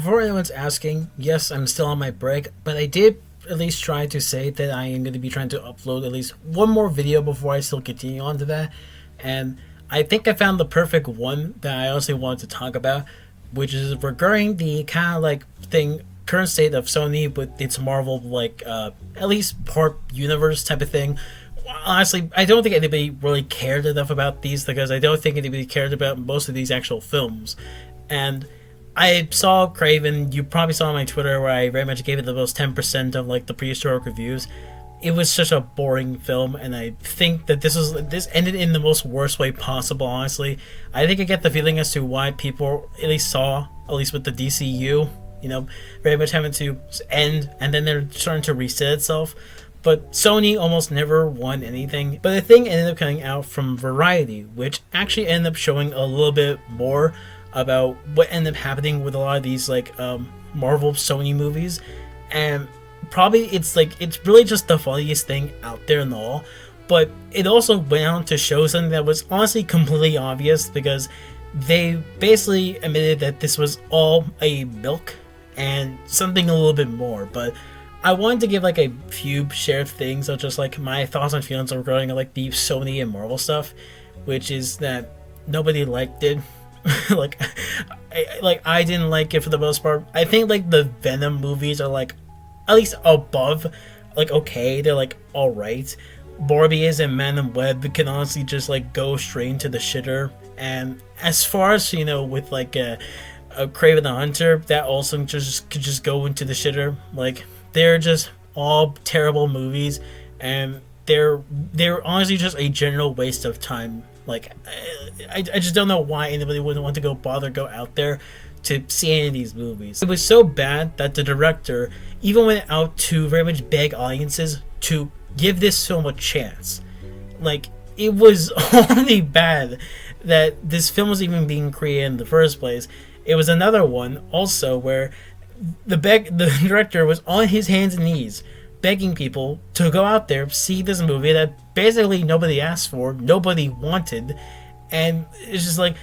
Before anyone's asking, yes, I'm still on my break, but I did at least try to say that I am going to be trying to upload at least one more video before I still continue on to that. And I think I found the perfect one that I honestly wanted to talk about, which is regarding the kind of like thing, current state of Sony with its Marvel, like, at least part universe type of thing. Honestly, I don't think anybody really cared enough about these because I don't think anybody cared about most of these actual films. And I saw Craven, you probably saw on my Twitter where I very much gave it the most 10% of like the prehistoric reviews. It was such a boring film, and I think that this ended in the most worst way possible, honestly. I think I get the feeling as to why people at least saw, at least with the DCU, very much having to end and then they're starting to reset itself. But Sony almost never won anything. But the thing ended up coming out from Variety, which actually ended up showing a little bit more about what ended up happening with a lot of these like Marvel Sony movies. And probably it's really just the funniest thing out there and all. But it also went on to show something that was honestly completely obvious, because they basically admitted that this was all a milk and something a little bit more. But I wanted to give like a few shared things of just like my thoughts and feelings regarding like the Sony and Marvel stuff, which is that nobody liked it. I didn't like it for the most part. I think like the Venom movies are like at least above, like okay, they're like alright. Morbius and Madem-Webb can honestly just like go straight into the shitter. And as far as with like a Kraven the Hunter, that also just could just go into the shitter. Like they're just all terrible movies, and they're honestly just a general waste of time. Like, I just don't know why anybody wouldn't want to go out there to see any of these movies. It was so bad that the director even went out to very much beg audiences to give this film a chance. Like, it was only bad that this film was even being created in the first place. It was another one also where the director was on his hands and knees begging people to go out there, see this movie that basically nobody asked for, nobody wanted, and it's just like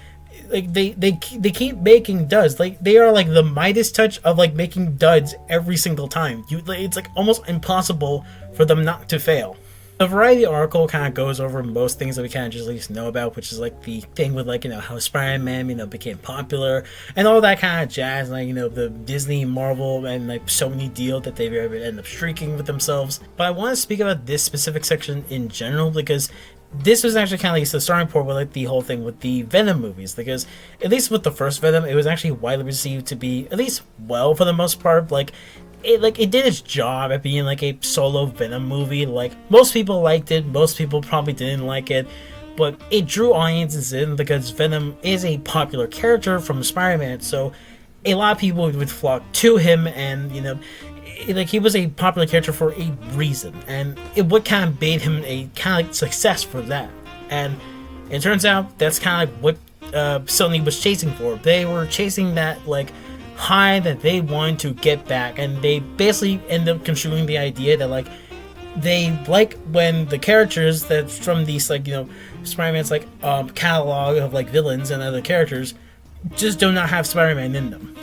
they keep making duds. Like they are like the Midas touch of like making duds every single time. It's like almost impossible for them not to fail. The Variety article kind of goes over most things that we kind of just at least know about, which is like the thing with like how Spider-Man became popular and all that kind of jazz, like the Disney, Marvel, and like Sony deal that they end up streaking with themselves. But I want to speak about this specific section in general because this was actually kind of like the starting point with like the whole thing with the Venom movies, because at least with the first Venom, it was actually widely received to be at least well for the most part. It did its job at being like a solo Venom movie. Like most people liked it, most people probably didn't like it, but it drew audiences in because Venom is a popular character from Spider-Man, so a lot of people would flock to him, and he was a popular character for a reason, and what kind of made him a kind of like success for that. And it turns out that's kind of what Sony was chasing for. They were chasing that like high that they wanted to get back, and they basically end up construing the idea that like they like when the characters that from these like Spider-Man's like catalog of like villains and other characters just do not have Spider-Man in them.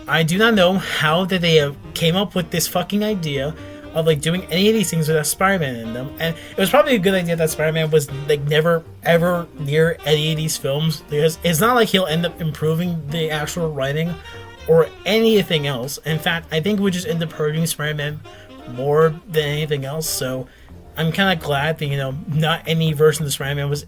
I do not know how that they came up with this fucking idea of like doing any of these things without Spider-Man in them, and it was probably a good idea that Spider-Man was like never ever near any of these films, because it's not like he'll end up improving the actual writing or anything else. In fact, I think we just end up hurting Spider-Man more than anything else. So I'm kind of glad that not any version of Spider-Man was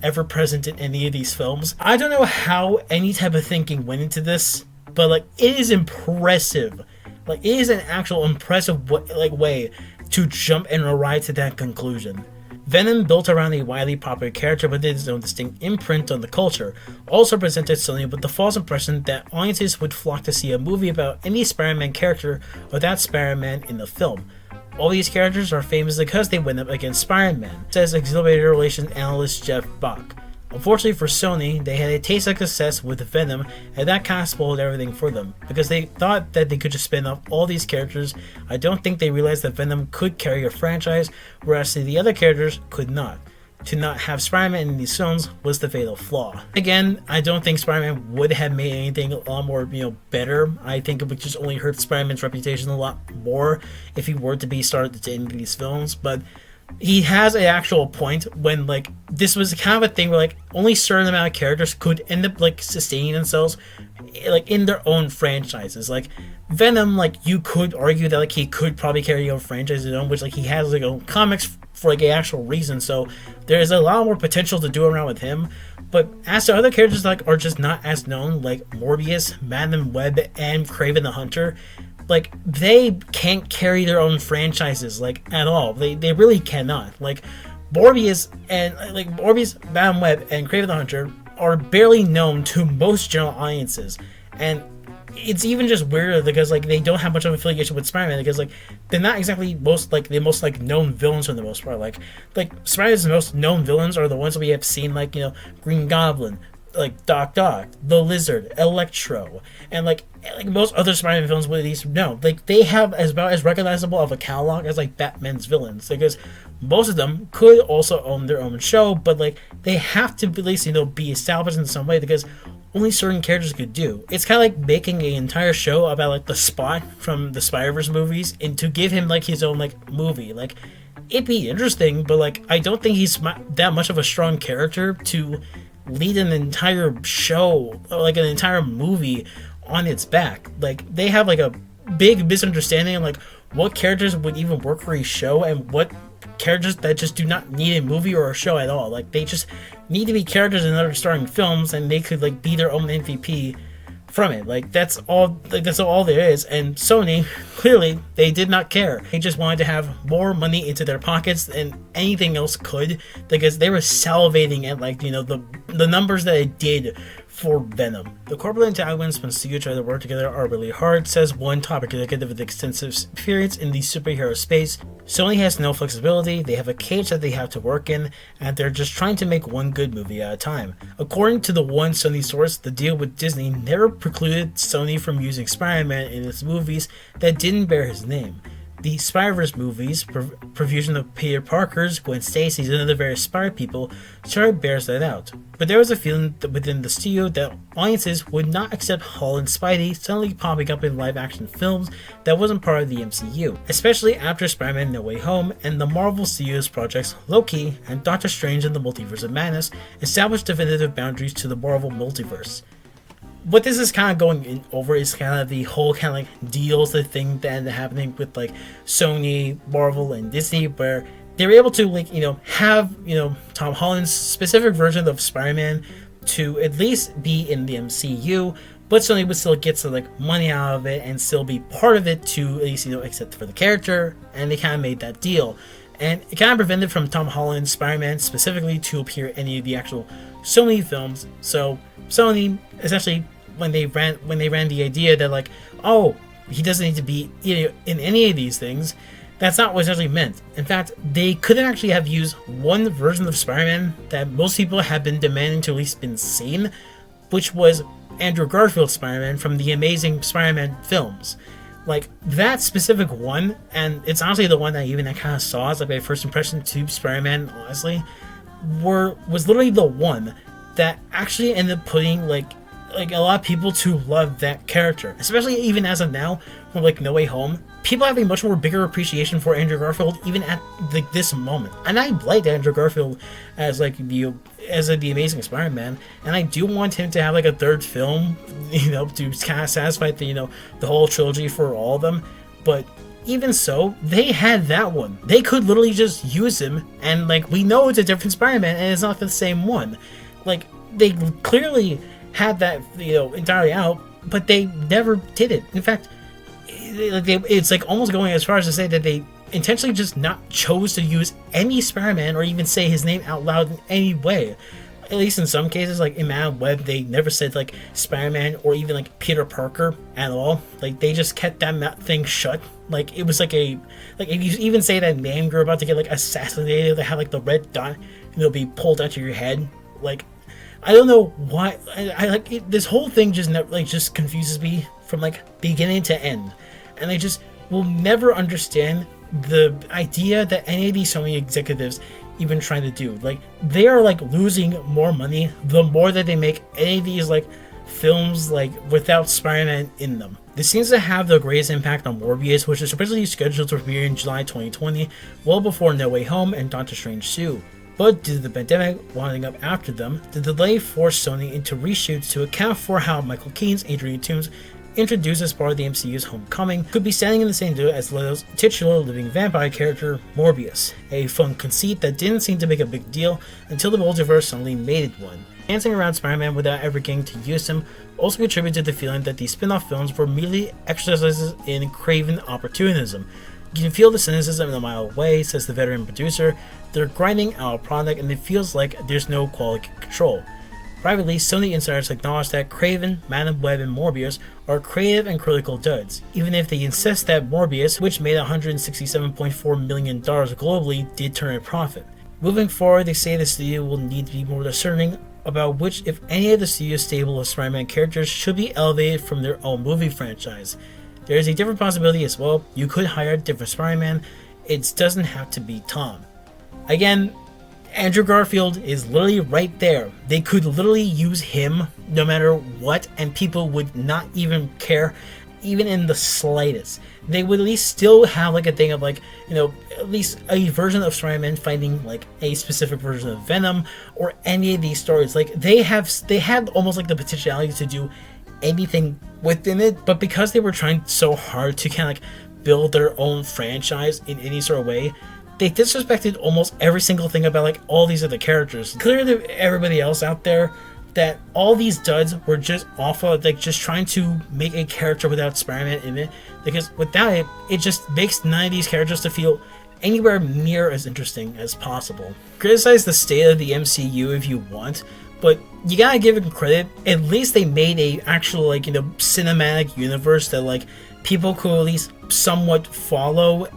ever present in any of these films. I don't know how any type of thinking went into this, but like it is impressive. Like it is an actual impressive way to jump and arrive to that conclusion. Venom, built around a widely popular character with its own distinct imprint on the culture, also presented Sony with the false impression that audiences would flock to see a movie about any Spider-Man character without Spider-Man in the film. All these characters are famous because they went up against Spider-Man, says exhilarated relations analyst Jeff Bach. Unfortunately for Sony, they had a taste of success with Venom, and that kind of spoiled everything for them, because they thought that they could just spin off all these characters. I don't think they realized that Venom could carry a franchise, whereas the other characters could not. to not have Spider-Man in these films was the fatal flaw. Again, I don't think Spider-Man would have made anything a lot more, better. I think it would just only hurt Spider-Man's reputation a lot more if he were to be started in these films, but he has an actual point when, like, this was kind of a thing where, like, only certain amount of characters could end up, like, sustaining themselves, like, in their own franchises. Like, Venom, like, you could argue that, like, he could probably carry his own franchise his own, which, like, he has, like, own comics for, like, an actual reason, so there's a lot more potential to do around with him. But as to other characters, like, are just not as known, like Morbius, Madem-Webb, and Kraven the Hunter, like, they can't carry their own franchises, like, at all. They really cannot. Like, Morbius, Madem-Webb, and Kraven the Hunter are barely known to most general audiences, and it's even just weirder because, like, they don't have much of an affiliation with Spider-Man because, like, they're not exactly the most like known villains for the most part. Like Spider-Man's most known villains are the ones that we have seen, like, Green Goblin, like Doc, the Lizard, Electro, and like most other Spider-Man villains would at least know. Like, they have about as recognizable of a catalog as, like, Batman's villains, because most of them could also own their own show, but, like, they have to at least be established in some way because only certain characters could do. It's kind of like making an entire show about, like, the Spot from the Spider-Verse movies and to give him, like, his own, like, movie. Like, it'd be interesting, but, like, I don't think he's that much of a strong character to lead an entire show, like an entire movie on its back. Like, they have, like, a big misunderstanding of, like, what characters would even work for a show and what characters that just do not need a movie or a show at all. Like, they just need to be characters in other starring films, and they could, like, be their own MVP from it. Like, that's all there is. And Sony, clearly, they did not care. They just wanted to have more money into their pockets than anything else could, because they were salivating at, like, the numbers that it did for Venom. The corporate entanglements when studios try to work together are really hard, says one top executive with extensive experience in the superhero space. Sony has no flexibility, they have a cage that they have to work in, and they're just trying to make one good movie at a time. According to the one Sony source, the deal with Disney never precluded Sony from using Spider-Man in its movies that didn't bear his name. The Spider-Verse movies, profusion of Peter Parker's, Gwen Stacy's, and other various Spider people, sure bears that out. But there was a feeling within the studio that audiences would not accept Holland's Spidey suddenly popping up in live-action films that wasn't part of the MCU, especially after Spider-Man No Way Home and the Marvel Studios projects Loki and Doctor Strange in the Multiverse of Madness established definitive boundaries to the Marvel multiverse. What this is kind of going over is kind of the whole kind of like deals, the thing that ended happening with like Sony, Marvel, and Disney, where they were able to like have Tom Holland's specific version of Spider-Man to at least be in the MCU, but Sony would still get some like money out of it and still be part of it to at least accept for the character, and they kind of made that deal, and it kind of prevented from Tom Holland's Spider-Man specifically to appear in any of the actual Sony films. So Sony essentially, when they ran the idea that like, oh, he doesn't need to be in any of these things, that's not what it actually meant. In fact, they couldn't actually have used one version of Spider-Man that most people have been demanding to at least been seen, which was Andrew Garfield's Spider-Man from the Amazing Spider-Man films. Like, that specific one, and it's honestly the one that I kind of saw as like my first impression to Spider-Man, honestly, was literally the one that actually ended up putting like a lot of people to love that character, especially even as of now from like No Way Home. People have a much more bigger appreciation for Andrew Garfield even at like this moment, and I liked Andrew Garfield as like the Amazing Spider-Man, and I do want him to have like a third film, to kind of satisfy the whole trilogy for all of them. But even so, they had that one. They could literally just use him, and like we know it's a different Spider-Man, and it's not the same one. Like, they clearly had that entirely out, but they never did it. In fact, it's like almost going as far as to say that they intentionally just not chose to use any Spider-Man or even say his name out loud in any way. At least in some cases, like in Madem-Webb, they never said like Spider-Man or even like Peter Parker at all. Like, they just kept that thing shut. Like, it was like if you even say that name, you're about to get like assassinated, they have like the red dot be pulled out of your head. Like, I don't know why. I like it, this whole thing just confuses me from like beginning to end, and I just will never understand the idea that any of these Sony executives even trying to do. Like, they are like losing more money the more that they make any of these like films like without Spider-Man in them. This seems to have the greatest impact on Morbius, which is originally scheduled to premiere in July 2020, well before No Way Home and Doctor Strange 2. But due to the pandemic winding up after them, the delay forced Sony into reshoots to account for how Michael Keaton's Adrian Toomes, introduced as part of the MCU's Homecoming, could be standing in the same duo as Leto's titular living vampire character, Morbius, a fun conceit that didn't seem to make a big deal until the multiverse suddenly made it one. Dancing around Spider-Man without ever getting to use him also contributed to the feeling that these spin-off films were merely exercises in craven opportunism. You can feel the cynicism in a mile away, says the veteran producer. They're grinding out a product and it feels like there's no quality control. Privately, Sony insiders acknowledge that Craven, Madem-Webb, and Morbius are creative and critical duds, even if they insist that Morbius, which made $167.4 million globally, did turn a profit. Moving forward, they say the studio will need to be more discerning about which, if any, of the studio's stable of Spider-Man characters should be elevated from their own movie franchise. There is a different possibility as well. You could hire a different Spider-Man. It doesn't have to be Tom. Again, Andrew Garfield is literally right there. They could literally use him no matter what, and people would not even care, even in the slightest. They would at least still have like a thing of like, you know, at least a version of Spider-Man fighting like a specific version of Venom, or any of these stories. Like they had almost like the potentiality to do anything within it, but because they were trying so hard to kind of like build their own franchise in any sort of way, they disrespected almost every single thing about like all these other characters. Clearly everybody else out there, that all these duds were just awful, like just trying to make a character without Spider-Man in it, because without it, it just makes none of these characters to feel anywhere near as interesting as possible. Criticize the state of the MCU if you want, but you gotta give it credit. At least they made a actual like, you know, cinematic universe that like people could at least somewhat follow,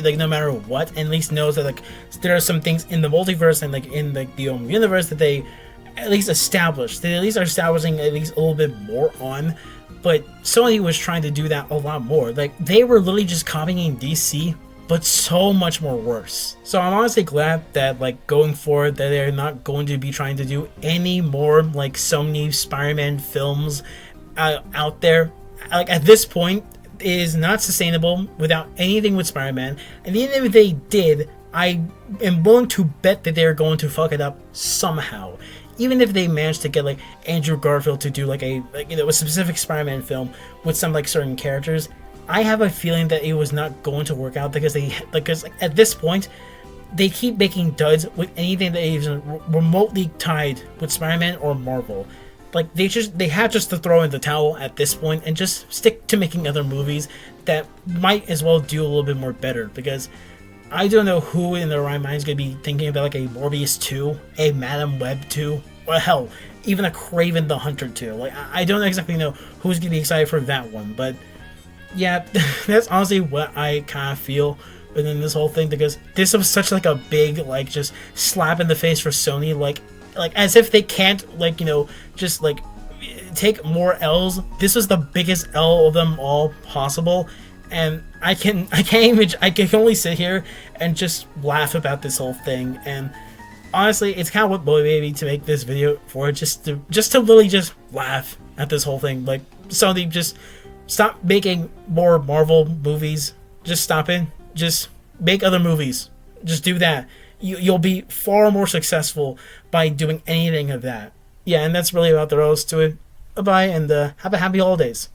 like no matter what, and at least knows that like there are some things in the multiverse and like in like the universe that they at least established. They at least are establishing at least a little bit more on. But Sony was trying to do that a lot more. Like they were literally just copying DC, but so much more worse. So I'm honestly glad that like going forward that they're not going to be trying to do any more like Sony Spider-Man films out there. Like at this point, it is not sustainable without anything with Spider-Man, and even if they did, I am willing to bet that they're going to fuck it up somehow. Even if they manage to get like Andrew Garfield to do like a specific Spider-Man film with some like certain characters, I have a feeling that it was not going to work out because at this point they keep making duds with anything that is remotely tied with Spider-Man or Marvel. Like they have just to throw in the towel at this point and just stick to making other movies that might as well do a little bit more better, because I don't know who in their right mind is going to be thinking about like a Morbius 2, a Madem-Webb 2, or hell, even a Kraven the Hunter 2. Like I don't exactly know who's going to be excited for that one, but yeah, that's honestly what I kind of feel within this whole thing, because this was such like a big like just slap in the face for Sony, like as if they can't like, you know, just like take more L's. This was the biggest L of them all possible, and I can only sit here and just laugh about this whole thing. And honestly, it's kind of what motivated me to make this video, for just to really just laugh at this whole thing. Like Sony, just stop making more Marvel movies. Just stop it. Just make other movies. Just do that. You'll be far more successful by doing anything of that. Yeah, and that's really about the rose to it. Bye-bye, and have a happy holidays.